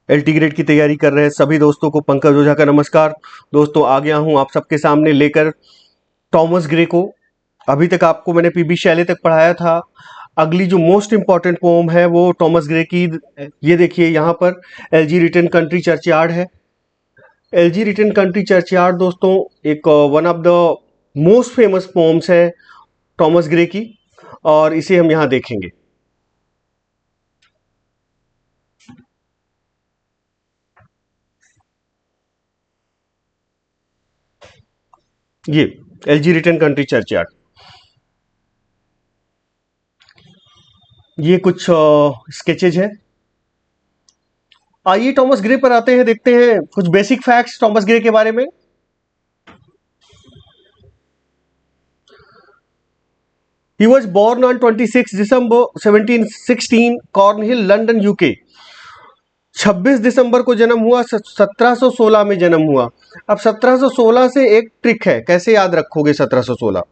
LT grade की तैयारी कर रहे हैं सभी दोस्तों को पंकज ओझा का नमस्कार। दोस्तों आ गया हूं आप सबके सामने लेकर थॉमस ग्रे को। अभी तक आपको मैंने पीबी शैले तक पढ़ाया था। अगली जो मोस्ट इंपॉर्टेंट पोम है वो थॉमस ग्रे की, ये देखिए यहाँ पर एलजी रिटन कंट्री चर्चयार्ड है। एलजी रिटन कंट्री चर्चयार्ड दोस्तों एक one of the most famous poems है थॉमस ग्रे की, और इसे हम यहाँ देखेंगे। ये एलजी रिटन कंट्री चर्चयार्ड, ये कुछ स्केचेज है। आइए थॉमस ग्रे पर आते हैं, देखते हैं कुछ बेसिक फैक्ट्स थॉमस ग्रे के बारे में। He was born on 26 December 1716, Cornhill, London, UK. 26 दिसंबर को जन्म हुआ, 1716 में जन्म हुआ। अब 1716 से एक ट्रिक है, कैसे याद रखोगे 1716।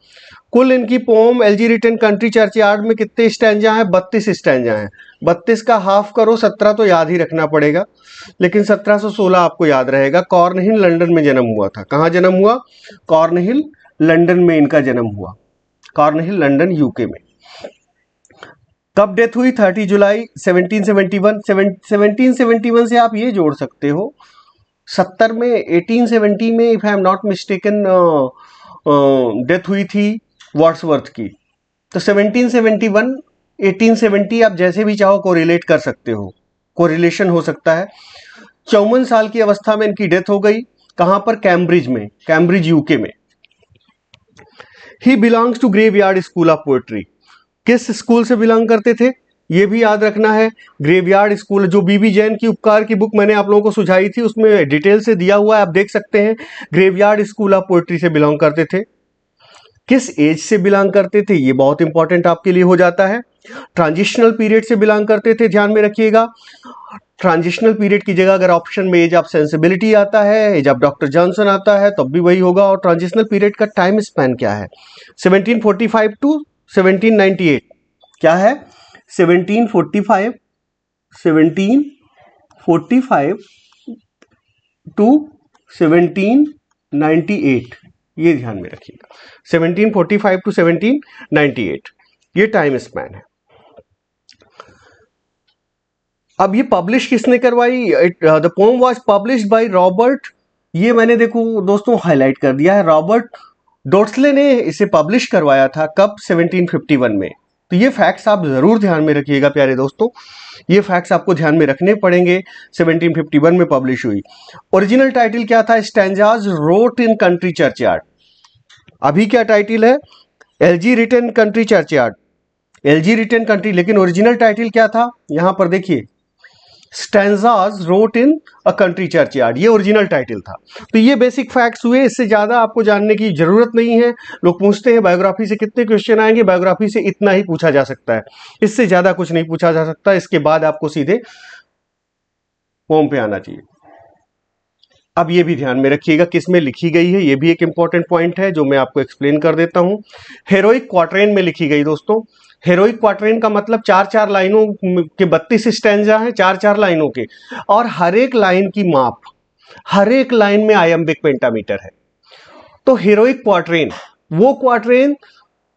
कुल इनकी poem elegy written country churchyard में कितने स्टैंजा हैं? 32 स्टैंजा हैं। 32 का हाफ करो 17 तो याद ही रखना पड़ेगा, लेकिन 1716 आपको याद रहेगा। कॉर्नहिल लंदन में जन्म हुआ था। कहाँ जन्म हुआ? कॉर्नहिल लंदन में इनका जन्म हुआ। कॉर्नहिल लंदन यूके में। कब डेथ हुई? 30 जुलाई 1771। 1771 से आप ये जोड़ सकते हो 70 में, 1870 में if I am not mistaken death हुई थी वर्ड्सवर्थ की। तो 1771 1870 आप जैसे भी चाहो कोरिलेट कर सकते हो, कोरिलेशन हो सकता है। 54 साल की अवस्था में इनकी डेथ हो गई। कहां पर? कैम्ब्रिज में, कैम्ब्रिज यूके में। He belongs to graveyard school of poetry. किस स्कूल से बिलोंग करते थे ये भी याद रखना है। ग्रेवयार्ड स्कूल, जो बीबी जैन की उपकार की बुक मैंने आप लोगों को सुझाई थी उसमें डिटेल से दिया हुआ है, आप देख सकते हैं। ग्रेवयार्ड स्कूल ऑफ पोएट्री से बिलोंग करते थे। किस एज से बिलोंग करते थे ये बहुत इंपॉर्टेंट आपके लिए हो जाता है। ट्रांजिशनल पीरियड से बिलोंग करते थे, ध्यान में रखिएगा। ट्रांजिशनल पीरियड की जगह अगर ऑप्शन में एज ऑफ सेंसिबिलिटी आता है, एज ऑफ डॉक्टर जॉनसन आता है, तब भी वही होगा। और ट्रांजिशनल पीरियड का टाइम स्पैन क्या है? 1745 टू 1798। क्या है? 1745 टू 1798, ये ध्यान में रखिएगा। 1745 टू 1798 ये टाइम स्पैन है। अब ये पब्लिश किसने करवाई? The pome was published by Robert, ये मैंने देखो दोस्तों हाईलाइट कर दिया है, रॉबर्ट डोट्सले ने इसे पब्लिश करवाया था। कब? 1751 में। तो ये फैक्ट्स आप जरूर ध्यान में रखिएगा प्यारे दोस्तों, ये फैक्ट्स आपको ध्यान में रखने पड़ेंगे। 1751 में पब्लिश हुई। ओरिजिनल टाइटल क्या था? Stanzas wrote in country churchyard. अभी क्या टाइटल है? Elegy written country churchyard, elegy written country, लेकिन ओरिजिनल टाइटल क्या था? यहां पर देखिए, stanzas wrote in a country churchyard, ये ओरिजिनल टाइटल था। तो ये बेसिक फैक्ट्स हुए, इससे ज्यादा आपको जानने की जरूरत नहीं है। लोग पूछते हैं बायोग्राफी से कितने क्वेश्चन आएंगे? बायोग्राफी से इतना ही पूछा जा सकता है, इससे ज्यादा कुछ नहीं पूछा जा सकता। इसके बाद आपको सीधे पोम पे आना चाहिए। अब ये भी ध्यान में रखिएगा किस में लिखी गई है, ये भी एक इंपॉर्टेंट पॉइंट है जो मैं आपको एक्सप्लेन कर देता हूं। हेरोइक क्वार्ट्रेन में लिखी गई दोस्तों। हेरोइक क्वार्ट्रेन का मतलब 4-4 लाइनों के 32 स्टैंजा हैं, 4-4 लाइनों के, और हर एक लाइन की माप, हर एक लाइन में आयम्बिक पेंटामीटर है। तो हेरोइक क्वार्ट्रेन, वो क्वार्ट्रेन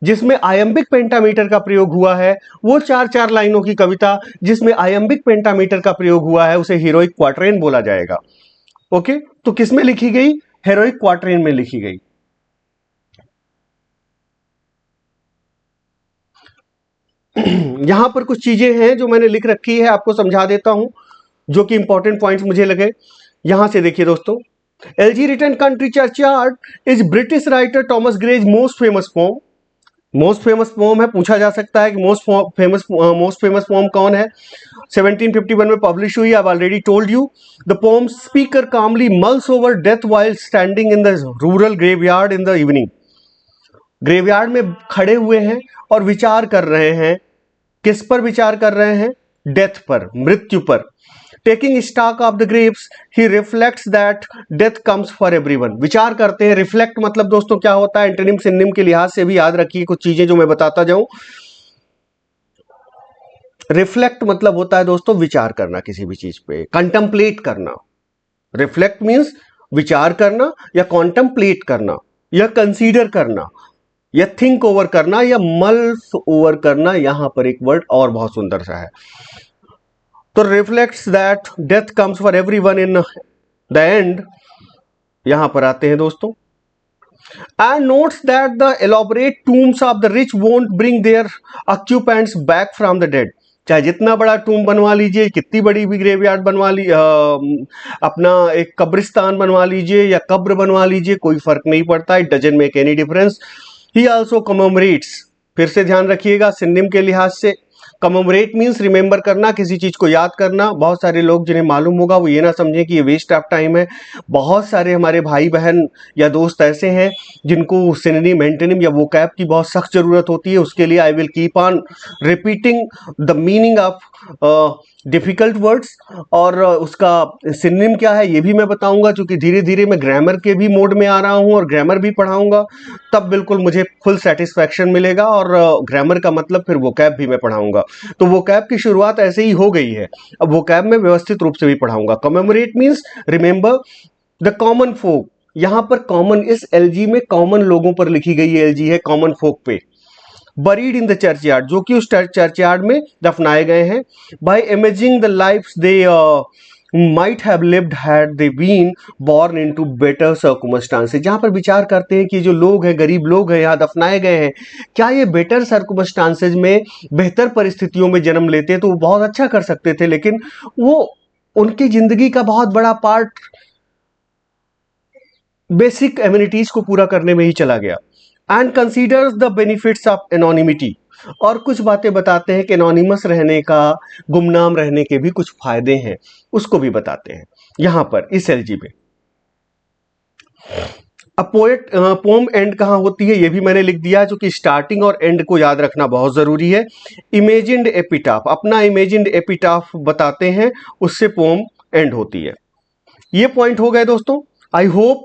जिसमें आयम्बिक पेंटामीटर का प्रयोग हुआ है, वो 4-4 लाइनों की कविता जिसमें आयम्बिक पेंटामीटर का प्रयोग हुआ है, उसे हीरोइक क्वार्ट्रेन बोला जाएगा। ओके, तो किसमें लिखी गई? हेरोइक क्वार्ट्रेन में लिखी गई। यहां पर कुछ चीजें हैं जो मैंने लिख रखी है, आपको समझा देता हूं, जो कि इंपॉर्टेंट पॉइंट्स मुझे लगे। यहां से देखिए दोस्तों, elegy written country churchyard is British writer Thomas Gray's most famous poem. Most famous poem है, पूछा जा सकता है कि मोस्ट फेमस पोम कौन है। 1751 में पब्लिश हुई। I already told you the poem speaker calmly mulls over death while standing in the rural graveyard in the evening. Graveyard में खड़े हुए हैं और विचार कर रहे हैं। किस पर विचार कर रहे हैं? डेथ पर, मृत्यु पर। Taking stock of the Graves he reflects that death comes for everyone. विचार करते हैं। रिफ्लेक्ट मतलब दोस्तों क्या होता है? एंटोनिम सिनोनिम के लिहाज से भी याद रखिए कुछ चीजें जो मैं बताता जाऊं। रिफ्लेक्ट मतलब होता है दोस्तों विचार करना किसी भी चीज पे, कंटेम्पलेट करना। रिफ्लेक्ट मीन्स विचार करना या कॉन्टेम्पलेट करना या कंसीडर करना या थिंक ओवर करना या मल्स ओवर करना। यहां पर एक वर्ड और बहुत सुंदर सा है, तो reflects that death comes for everyone in the end, यहां पर आते हैं दोस्तों। And notes that the elaborate tombs of the rich won't bring their occupants back from the dead. चाहे जितना बड़ा टूम बनवा लीजिए, कितनी बड़ी भी ग्रेवयार्ड बनवा ली, अपना एक कब्रिस्तान बनवा लीजिए या कब्र बनवा लीजिए, कोई फर्क नहीं पड़ता, it doesn't make any difference. He also commemorates, फिर से ध्यान रखिएगा सिनोनिम के लिहाज से, कमेमोरेट मीन्स रिमेंबर करना, किसी चीज को याद करना। बहुत सारे लोग जिन्हें मालूम होगा वो ये ना समझें कि ये वेस्ट ऑफ टाइम है। बहुत सारे हमारे भाई बहन या दोस्त ऐसे हैं जिनको सिनोनिम एंटोनिम या वोकैब की बहुत सख्त जरूरत होती है। उसके लिए I will keep on repeating the meaning of difficult words, और उसका सिनोनिम क्या है ये भी मैं बताऊंगा, क्योंकि धीरे धीरे मैं ग्रामर के भी मोड में आ रहा हूं और ग्रामर भी पढ़ाऊंगा, तब बिल्कुल मुझे फुल सेटिस्फैक्शन मिलेगा। और ग्रामर का मतलब फिर वोकैब भी मैं पढ़ाऊंगा। तो वोकैब की शुरुआत ऐसे ही हो गई है, अब वोकैब में व्यवस्थित रूप से भी पढ़ाऊंगा। Commemorate means remember the common folk. यहां पर कॉमन, इस एलजी में कॉमन लोगों पर लिखी गई एलजी है, कॉमन फोक पे। बरीड इन द चर्चयार्ड, जो कि उस चर्चयार्ड में दफनाए गए हैं। By imagining the lives they might have lived had they been born into better circumstances। जहां पर विचार करते हैं कि जो लोग हैं, गरीब लोग हैं, यहाँ दफनाए गए हैं, क्या ये बेटर सर्कमस्टांसेज में, बेहतर परिस्थितियों में जन्म लेते तो वो बहुत अच्छा कर सकते थे, लेकिन वो उनकी जिंदगी का बहुत बड़ा पार्ट बेसिक एमिनिटीज को पूरा करने में ही चला गया। And considers the benefits of anonymity, और कुछ बातें बताते हैं कि एनोनिमस रहने का, गुमनाम रहने के भी कुछ फायदे हैं, उसको भी बताते हैं यहां पर इस एलजी में। अब पोम एंड कहां होती है ये भी मैंने लिख दिया, जो कि स्टार्टिंग और एंड को याद रखना बहुत जरूरी है। इमेजिन्ड एपिटाफ, अपना इमेजिन्ड एपिटाफ बताते हैं, उससे पोम एंड होती है। ये पॉइंट हो गए दोस्तों, आई होप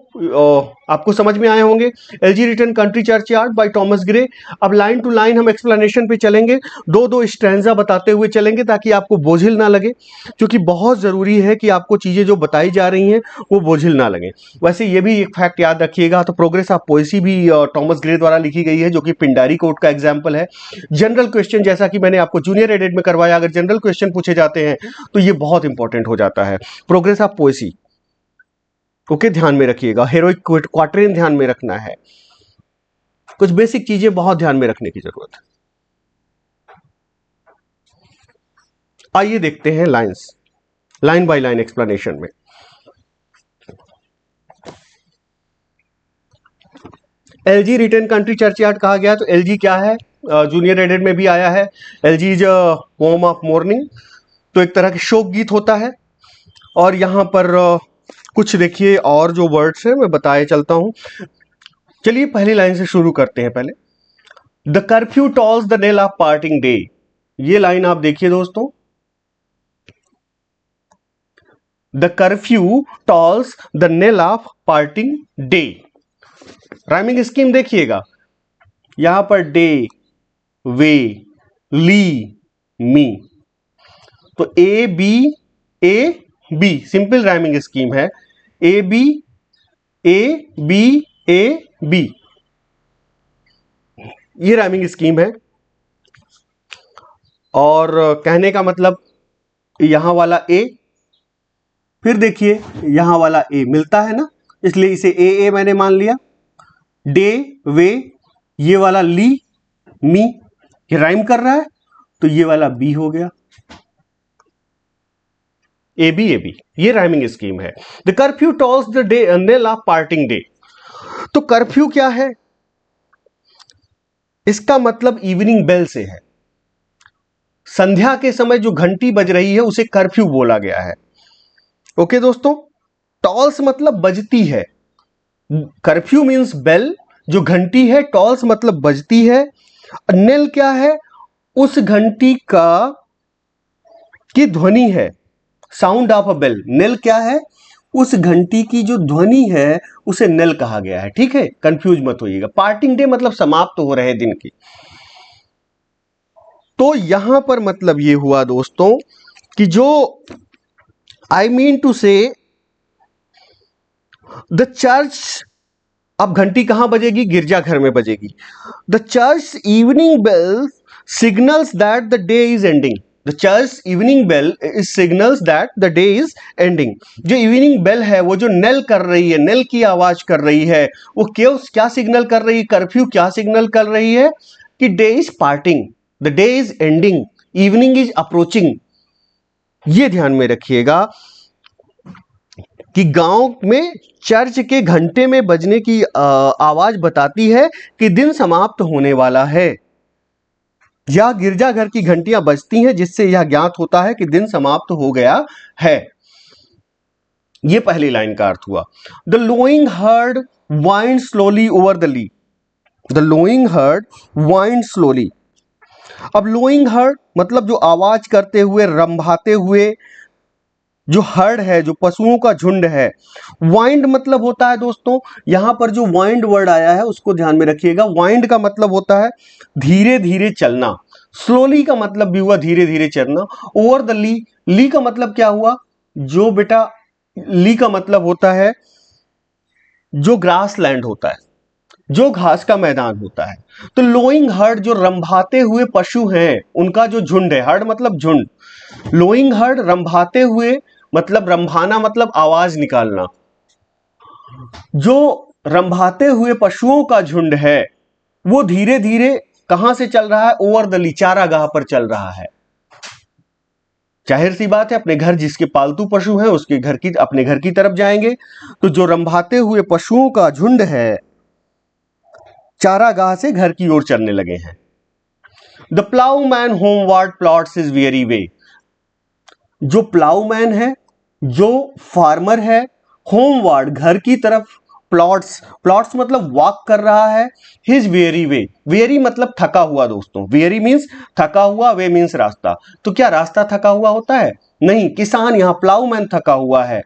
आपको समझ में आए होंगे। Elegy written country churchyard by Thomas Gray. अब लाइन टू लाइन हम एक्सप्लेनेशन पे चलेंगे, दो दो स्ट्रैंजा बताते हुए चलेंगे ताकि आपको बोझिल ना लगे, क्योंकि बहुत जरूरी है कि आपको चीजें जो बताई जा रही हैं वो बोझिल ना लगे। वैसे ये भी एक फैक्ट याद रखिएगा, तो प्रोग्रेस ऑफ पोएसी भी टॉमस ग्रे द्वारा लिखी गई है, जो कि पिंडारी कोड का एग्जाम्पल है। जनरल क्वेश्चन, जैसा कि मैंने आपको जूनियर एडेड में करवाया, अगर जनरल क्वेश्चन पूछे जाते हैं तो ये बहुत इंपॉर्टेंट हो जाता है। प्रोग्रेस ऑफ पोएसी ओके, ध्यान में रखिएगा। हेरोइक क्वार्टरेन ध्यान में रखना है, कुछ बेसिक चीजें बहुत ध्यान में रखने की जरूरत है। आइए देखते हैं lines, line by line explanation में। एलजी रिटन कंट्री चर्चयार्ड कहा गया, तो एलजी क्या है, जूनियर एडेड में भी आया है। LG is a poem of morning, तो एक तरह के शोक गीत होता है। और यहां पर कुछ देखिए और जो वर्ड्स है मैं बताए चलता हूं। चलिए पहली लाइन से शुरू करते हैं। पहले the curfew tolls the knell of parting day, ये लाइन आप देखिए दोस्तों। The curfew tolls the knell of parting day. Rhyming scheme देखिएगा, यहां पर डे, वे, ली, मी, तो A B simple rhyming scheme है। ए बी ए बी, ये राइमिंग स्कीम है। और कहने का मतलब यहां वाला ए, फिर देखिए यहां वाला ए मिलता है ना, इसलिए इसे ए मैंने मान लिया। डे, वे, ये वाला ली, मी, ये राइम कर रहा है, तो ये वाला बी हो गया। ए बी, ये राइमिंग स्कीम है। The curfew tolls the day knell of parting day, तो कर्फ्यू क्या है, इसका मतलब इवनिंग बेल से है। संध्या के समय जो घंटी बज रही है उसे कर्फ्यू बोला गया है। ओके दोस्तों, टॉल्स मतलब बजती है, कर्फ्यू मींस बेल, जो घंटी है, टॉल्स मतलब बजती है। नेल क्या है, उस घंटी का की ध्वनि है, sound of a bell. Knell क्या है, उस घंटी की जो ध्वनि है उसे नेल कहा गया है। ठीक है, कंफ्यूज मत होइएगा। पार्टिंग डे मतलब समाप्त हो रहे दिन की। तो यहां पर मतलब ये हुआ दोस्तों कि जो I mean to say the church, अब घंटी कहां बजेगी? गिरजाघर में बजेगी। The church evening bell signals that the day is ending. The church evening bell is signals that the day is ending. जो इवनिंग बेल है, वो जो नेल कर रही है, नेल की आवाज कर रही है, वो क्या सिग्नल कर रही है? कर्फ्यू क्या सिग्नल कर रही है? कि day is parting, the day is ending, evening is approaching. ये ध्यान में रखिएगा कि गांव में चर्च के घंटे में बजने की आवाज बताती है कि दिन समाप्त होने वाला है, या गिरजाघर की घंटियां बजती हैं जिससे यह ज्ञात होता है कि दिन समाप्त हो गया है। यह पहली लाइन का अर्थ हुआ। The lowing herd wind slowly over the lea. The lowing herd wind slowly. अब लोइंग हर्ड मतलब जो आवाज करते हुए, रंभाते हुए, जो हर्ड है, जो पशुओं का झुंड है। वाइंड मतलब होता है दोस्तों, यहां पर जो वाइंड वर्ड आया है उसको ध्यान में रखिएगा। वाइंड का मतलब होता है धीरे धीरे चलना। स्लोली का मतलब भी हुआ धीरे धीरे चलना। ओवर द ली, ली का मतलब क्या हुआ? जो बेटा, ली का मतलब होता है जो ग्रास लैंड होता है, जो घास का मैदान होता है। तो लोइंग हर्ड जो रंभाते हुए पशु हैं, उनका जो झुंड है, हर्ड मतलब झुंड, लोइंग हर्ड रंभाते हुए मतलब रंभाना मतलब आवाज निकालना। जो रंभाते हुए पशुओं का झुंड है वो धीरे धीरे कहां से चल रहा है? ओवर द ली, चारागाह पर चल रहा है। जाहिर सी बात है, अपने घर जिसके पालतू पशु हैं उसके घर की, अपने घर की तरफ जाएंगे। तो जो रंभाते हुए पशुओं का झुंड है चारागाह से घर की ओर चलने लगे हैं। The ploughman homeward plods his weary way. जो प्लाउमैन है, जो फार्मर है, होमवर्ड घर की तरफ, प्लॉट्स, प्लॉट्स मतलब वॉक कर रहा है, हिज वेरी वे, वेरी मतलब थका हुआ दोस्तों, वेरी मींस थका हुआ, वे मींस रास्ता। तो क्या रास्ता थका हुआ होता है? नहीं, किसान, यहां प्लाउमैन थका हुआ है।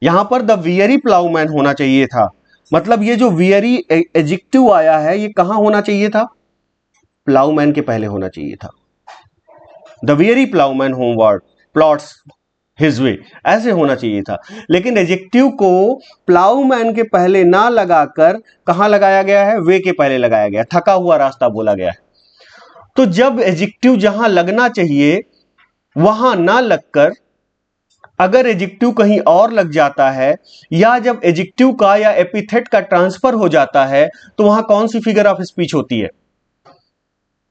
यहां पर द वियरी प्लाउमैन होना चाहिए था। मतलब ये जो वियरी एडजेक्टिव आया है ये कहां होना चाहिए था? प्लाउमैन के पहले होना चाहिए था। The weary ploughman homeward plods his way, ऐसे होना चाहिए था। लेकिन एडजेक्टिव को प्लाउमैन के पहले ना लगाकर कहां लगाया गया है? वे के पहले लगाया गया, थका हुआ रास्ता बोला गया है। तो जब एडजेक्टिव जहां लगना चाहिए वहां ना लगकर अगर एडजेक्टिव कहीं और लग जाता है, या जब एडजेक्टिव का या एपिथेट का ट्रांसफर हो जाता है, तो वहां कौन सी फिगर ऑफ स्पीच होती है?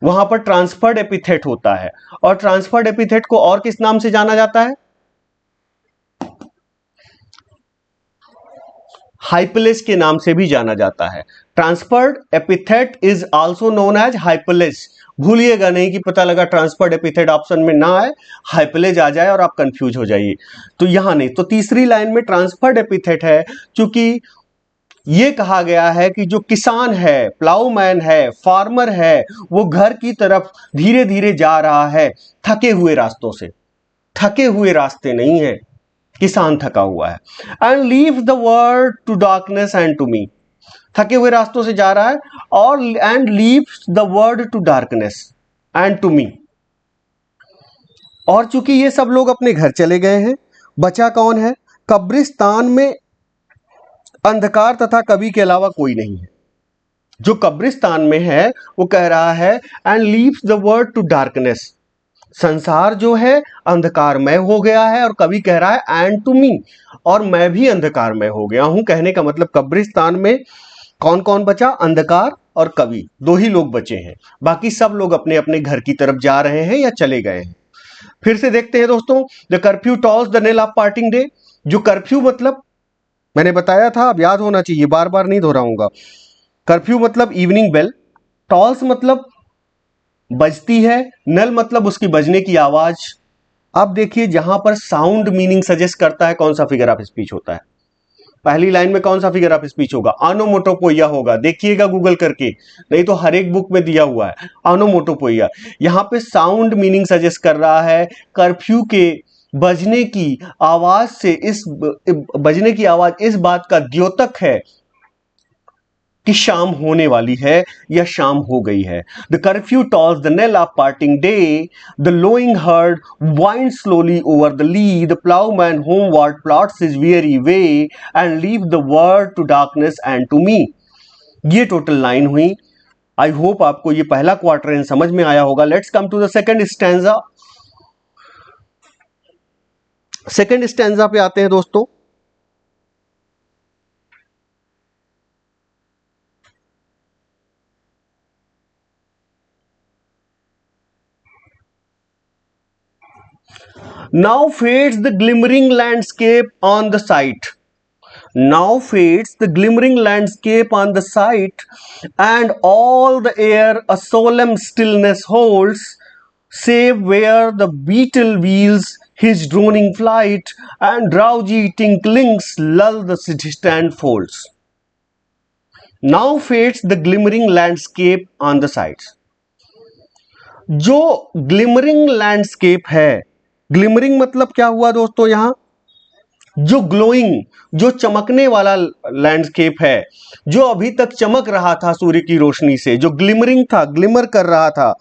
वहां पर ट्रांसफर्ड एपिथेट होता है। और ट्रांसफर्ड एपिथेट को और किस नाम से जाना जाता है? हाइपलेस के नाम से भी जाना जाता है। Transferred epithet is also known as hypallage. भूलिएगा नहीं कि पता लगा ट्रांसफर्ड एपिथेट ऑप्शन में ना आए, हाइपलेज आ जाए और आप कंफ्यूज हो जाइए। तो यहां नहीं, तो तीसरी लाइन में ट्रांसफर्ड एपिथेट है, क्योंकि ये कहा गया है कि जो किसान है, प्लाउमैन है, फार्मर है, वो घर की तरफ धीरे धीरे जा रहा है थके हुए रास्तों से। थके हुए रास्ते नहीं है, किसान थका हुआ है। And leave the world to darkness and to me, थके हुए रास्तों से जा रहा है, और and leave the world to darkness and to me. और चूंकि ये सब लोग अपने घर चले गए हैं, बचा कौन है? कब्रिस्तान में अंधकार तथा कवि के अलावा कोई नहीं है। जो कब्रिस्तान में है वो कह रहा है and leaves the world to darkness, संसार जो है अंधकारमय हो गया है, और कवि कह रहा है एंड टू मी, और मैं भी अंधकारमय हो गया हूं। कहने का मतलब कब्रिस्तान में कौन कौन बचा? अंधकार और कवि, दो ही लोग बचे हैं। बाकी सब लोग अपने अपने घर की तरफ जा रहे हैं या चले गए हैं। फिर से देखते हैं दोस्तों, the curfew tolls the knell of parting day. जो कर्फ्यू मतलब मैंने बताया था, अब याद होना चाहिए, बार बार नहीं दोहराऊंगा। कर्फ्यू मतलब इवनिंग बेल, टॉल्स मतलब बजती है, नल मतलब उसकी बजने की आवाज। अब देखिए जहां पर साउंड मीनिंग सजेस्ट करता है कौन सा फिगर ऑफ स्पीच होता है? पहली लाइन में कौन सा फिगर ऑफ स्पीच होगा? ऑनोमोटोपोइया होगा। देखिएगा गूगल करके, नहीं तो हर एक बुक में दिया हुआ है ऑनोमोटोपोइया। यहां पे साउंड मीनिंग सजेस्ट कर रहा है, कर्फ्यू के बजने की आवाज से, इस बजने की आवाज इस बात का द्योतक है कि शाम होने वाली है या शाम हो गई है। The curfew tolls the knell of parting day, the lowing herd wind slowly over the lea, the ploughman homeward plods his weary way and leave the world to darkness and to me. ये total line हुई। I hope आपको ये पहला quarter समझ में आया होगा। Let's come to the second stanza. Second stanza पे आते हैं दोस्तों। Now fades the glimmering landscape on the sight. Now fades the glimmering landscape on the sight, and all the air a solemn stillness holds, save where the beetle wheels his droning flight, and drowsy tinklings lull the distant folds. Now fades the glimmering landscape on the sights. जो glimmering landscape है, glimmering मतलब क्या हुआ दोस्तों, यहां जो glowing, जो चमकने वाला लैंडस्केप है, जो अभी तक चमक रहा था सूर्य की रोशनी से, जो ग्लिमरिंग था, ग्लिमर कर रहा था,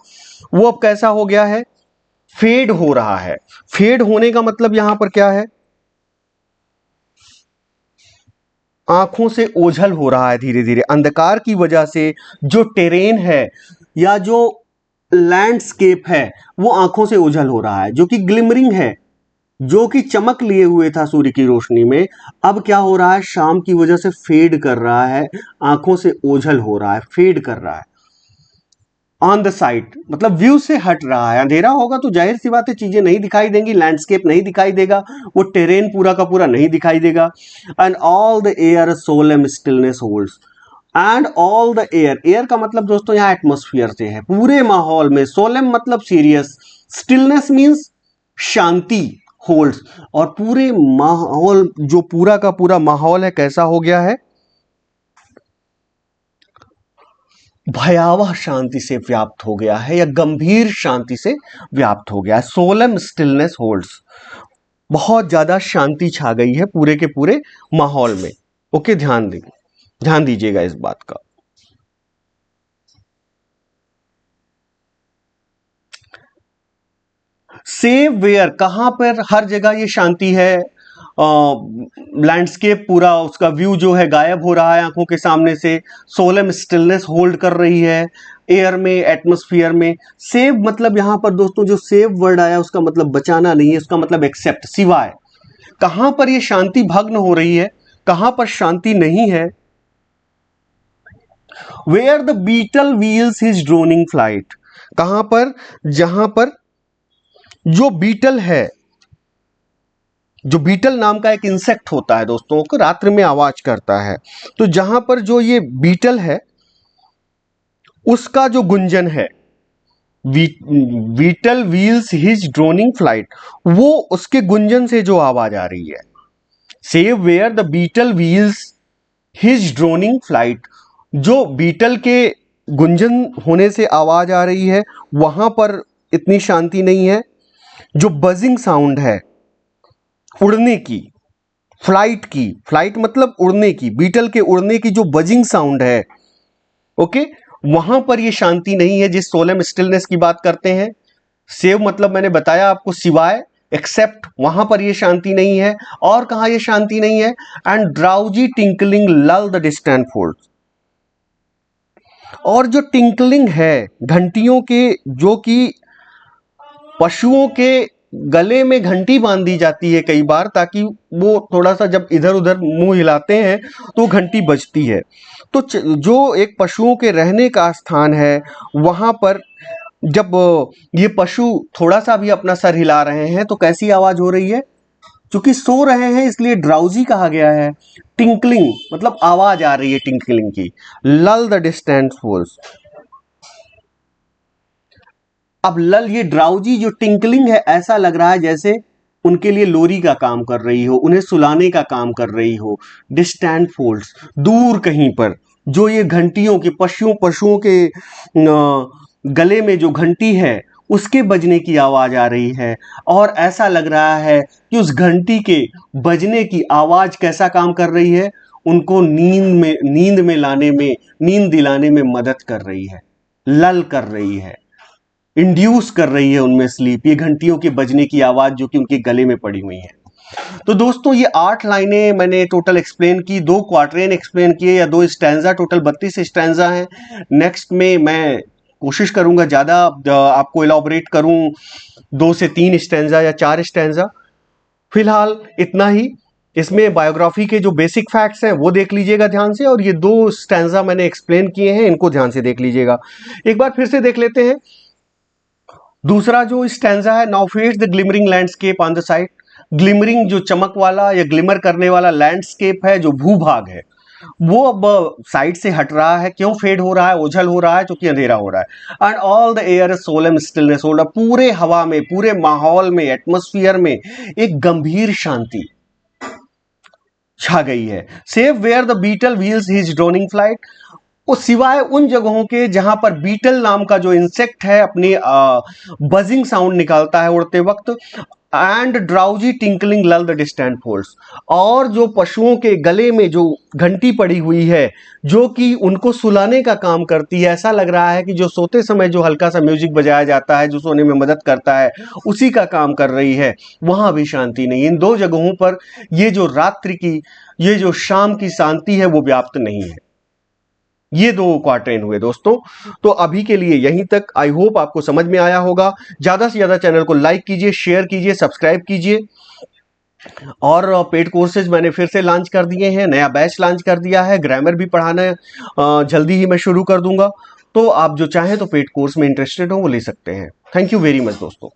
वो अब कैसा हो गया है, फेड हो रहा है। फेड होने का मतलब यहां पर क्या है, आंखों से ओझल हो रहा है धीरे धीरे। अंधकार की वजह से जो टेरेन है या जो लैंडस्केप है वो आंखों से ओझल हो रहा है। जो कि ग्लिमरिंग है, जो कि चमक लिए हुए था सूर्य की रोशनी में, अब क्या हो रहा है, शाम की वजह से फेड कर रहा है, आंखों से ओझल हो रहा है, फेड कर रहा है। ऑन द साइट मतलब व्यू से हट रहा है। अंधेरा होगा तो जाहिर सी बात है चीजें नहीं दिखाई देंगी, लैंडस्केप नहीं दिखाई देगा, वो टेरेन पूरा का पूरा नहीं दिखाई देगा। And all the air solemn stillness holds, and all the air, air का मतलब दोस्तों यहाँ एटमॉस्फेयर से है, पूरे माहौल में। सोलेम मतलब सीरियस, स्टिलनेस मींस शांति, होल्ड्स, और पूरे माहौल, जो पूरा का पूरा माहौल है कैसा हो गया है, भयावह शांति से व्याप्त हो गया है या गंभीर शांति से व्याप्त हो गया है। सोलम स्टिलनेस होल्ड्स, बहुत ज्यादा शांति छा गई है पूरे के पूरे माहौल में। ओके, ध्यान दीजिएगा इस बात का। सेव वेयर, कहां पर, हर जगह ये शांति है, लैंडस्केप पूरा उसका व्यू जो है गायब हो रहा है आंखों के सामने से, सोलम स्टिलनेस होल्ड कर रही है एयर में, एटमॉस्फेयर में। सेव मतलब यहां पर दोस्तों जो सेव वर्ड आया उसका मतलब बचाना नहीं है, उसका मतलब एक्सेप्ट, सिवाय। कहां पर ये शांति भग्न हो रही है, कहां पर शांति नहीं है, where the beetle wheels his droning flight, कहां पर, जहां पर जो बीटल है, जो बीटल नाम का एक इंसेक्ट होता है दोस्तों, को रात्रि में आवाज करता है, तो जहां पर जो ये बीटल है उसका जो गुंजन है, beetle wheels his droning flight, वो उसके गुंजन से जो आवाज आ रही है। Save where the beetle wheels his droning flight, जो बीटल के गुंजन होने से आवाज आ रही है वहां पर इतनी शांति नहीं है। जो बजिंग साउंड है, उड़ने की, फ्लाइट की, फ्लाइट मतलब उड़ने की, बीटल के उड़ने की जो बजिंग साउंड है, ओके, वहां पर ये शांति नहीं है जिस सोलम स्टिलनेस की बात करते हैं। सेव मतलब मैंने बताया आपको सिवाय, एक्सेप्ट, वहां पर ये शांति नहीं है। और कहां ये शांति नहीं है, एंड ड्राउजी टिंकलिंग लल द डिस्टेंट फोल्ड्स, और जो टिंकलिंग है घंटियों के, जो कि पशुओं के गले में घंटी बांध दी जाती है कई बार, ताकि वो थोड़ा सा जब इधर उधर मुंह हिलाते हैं तो घंटी बजती है। तो जो एक पशुओं के रहने का स्थान है वहां पर जब ये पशु थोड़ा सा भी अपना सर हिला रहे हैं तो कैसी आवाज हो रही है, चूंकि सो रहे हैं इसलिए ड्राउजी कहा गया है। टिंकलिंग मतलब आवाज आ रही है टिंकलिंग की। लल द डिस्टेंट फोल्स, अब लल, ये ड्राउजी जो टिंकलिंग है, ऐसा लग रहा है जैसे उनके लिए लोरी का काम कर रही हो, उन्हें सुलाने का काम कर रही हो। डिस्टेंट फोल्ड्स, दूर कहीं पर जो ये घंटियों के, पशुओं के गले में जो घंटी है उसके बजने की आवाज आ रही है, और ऐसा लग रहा है कि उस घंटी के बजने की आवाज कैसा काम कर रही है, उनको नींद में लाने में, नींद दिलाने में मदद कर रही है, लल कर रही है, इंड्यूस कर रही है उनमें स्लीप, ये घंटियों के बजने की आवाज जो कि उनके गले में पड़ी हुई है। तो दोस्तों ये 8 लाइनें मैंने टोटल एक्सप्लेन की, 2 क्वार्टरेन एक्सप्लेन किए या 2 स्टैंजा, टोटल 32 स्टैंजा हैं। नेक्स्ट में मैं कोशिश करूंगा ज्यादा आपको इलाबोरेट करूं, 2 से 3 स्टैंजा या 4 स्टैंजा। फिलहाल इतना ही। इसमें बायोग्राफी के जो बेसिक फैक्ट्स हैं वो देख लीजिएगा ध्यान से, और ये 2 स्टैंजा मैंने एक्सप्लेन किए हैं इनको ध्यान से देख लीजिएगा। एक बार फिर से देख लेते हैं। दूसरा जो स्टैंजा है, now face the glimmering landscape on the side. Glimmering जो चमक वाला या ग्लिमर करने वाला लैंडस्केप है, जो भूभाग है, वो अब साइड से हट रहा है। क्यों फेड हो रहा है, ओझल हो रहा है, क्योंकि अंधेरा हो रहा है। And all the air is solemn stillness hold, पूरे हवा में, पूरे माहौल में, एटमॉस्फेयर में एक गंभीर शांति छा गई है। Save where the beetle wheels his droning flight, वो सिवाय उन जगहों के जहां पर बीटल नाम का जो इंसेक्ट है अपनी बजिंग साउंड निकालता है उड़ते वक्त। एंड ड्राउजी टिंकलिंग लल द डिस्टेंट फोल्स, और जो पशुओं के गले में जो घंटी पड़ी हुई है जो कि उनको सुलाने का काम करती है। ऐसा लग रहा है कि जो सोते समय जो हल्का सा म्यूजिक बजाया जाता है जो सोने में मदद करता है, उसी का काम कर रही है। वहां भी शांति नहीं। इन 2 जगहों पर ये जो रात्रि की, ये जो शाम की शांति है वो व्याप्त नहीं है। ये 2 क्वार्टरेन हुए दोस्तों। तो अभी के लिए यहीं तक। आई होप आपको समझ में आया होगा। ज्यादा से ज्यादा चैनल को लाइक कीजिए, शेयर कीजिए, सब्सक्राइब कीजिए। और पेड कोर्सेज मैंने फिर से लॉन्च कर दिए हैं, नया बैच लॉन्च कर दिया है। ग्रामर भी पढ़ाना जल्दी ही मैं शुरू कर दूंगा। तो आप जो चाहें तो पेड कोर्स में इंटरेस्टेड हो वो ले सकते हैं। थैंक यू वेरी मच दोस्तों।